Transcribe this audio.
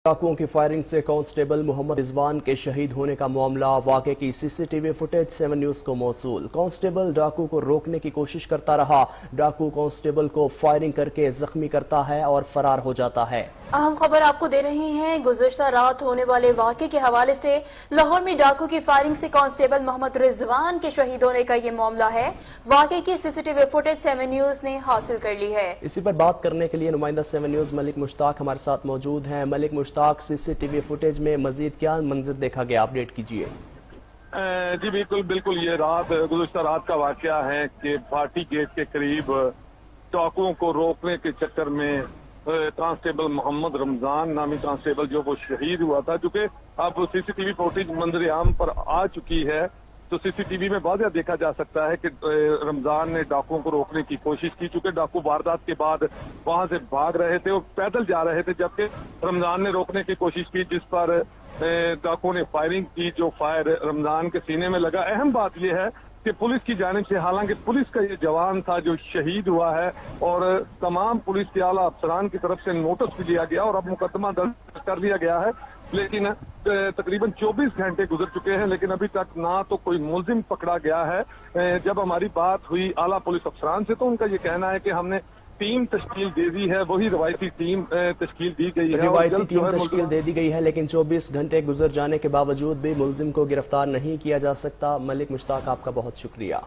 डाकुओं की फायरिंग से कांस्टेबल मोहम्मद रिजवान के शहीद होने का मामला, वाक़े की सीसीटीवी फुटेज 7 न्यूज को मौसूल। कांस्टेबल डाकू को रोकने की कोशिश करता रहा। डाकू कांस्टेबल को फायरिंग करके जख्मी करता है और फरार हो जाता है। अहम खबर आपको दे रहे हैं। गुज़श्ता रात होने वाले वाक़े के हवाले से लाहौर में डाकू की फायरिंग से कांस्टेबल मोहम्मद रिजवान के शहीद होने का ये मामला है। वाक़े की सीसीटीवी फुटेज 7 न्यूज ने हासिल कर ली है। इसी पर बात करने के लिए नुमाइंदा 7 न्यूज मलिक मुश्ताक हमारे साथ मौजूद हैं। मलिक मुश्ताक, सीसीटीवी फुटेज में मजीद क्या मंजर देखा गया, अपडेट कीजिए। जी बिल्कुल ये गुज़श्ता रात का वाकया है कि भाटी गेट के करीब डाकुओं को रोकने के चक्कर में कांस्टेबल मोहम्मद रमजान नामी कांस्टेबल जो वो शहीद हुआ था। चूंकि अब सीसीटीवी फुटेज मंजर आम पर आ चुकी है तो सीसीटीवी में वाज़ह देखा जा सकता है कि रमजान ने डाकुओं को रोकने की कोशिश की। चूंकि डाकू वारदात के बाद वहां से भाग रहे थे और पैदल जा रहे थे, जबकि रमजान ने रोकने की कोशिश की, जिस पर डाकुओं ने फायरिंग की। जो फायर रमजान के सीने में लगा। अहम बात यह है कि पुलिस की जानिब से, हालांकि पुलिस का ये जवान था जो शहीद हुआ है और तमाम पुलिस के आला अफसरान की तरफ से नोटिस भी दिया गया और अब मुकदमा दर्ज कर लिया गया है, लेकिन तकरीबन 24 घंटे गुजर चुके हैं, लेकिन अभी तक ना तो कोई मुलजिम पकड़ा गया है। जब हमारी बात हुई आला पुलिस अफसरान से तो उनका ये कहना है कि हमने टीम तश्कील दे दी है, वही रवायती टीम तश्कील दी गई है, रवायती टीम तश्कील दे दी गई है, लेकिन 24 घंटे गुजर जाने के बावजूद भी मुलजिम को गिरफ्तार नहीं किया जा सकता। मलिक मुश्ताक, आपका बहुत शुक्रिया।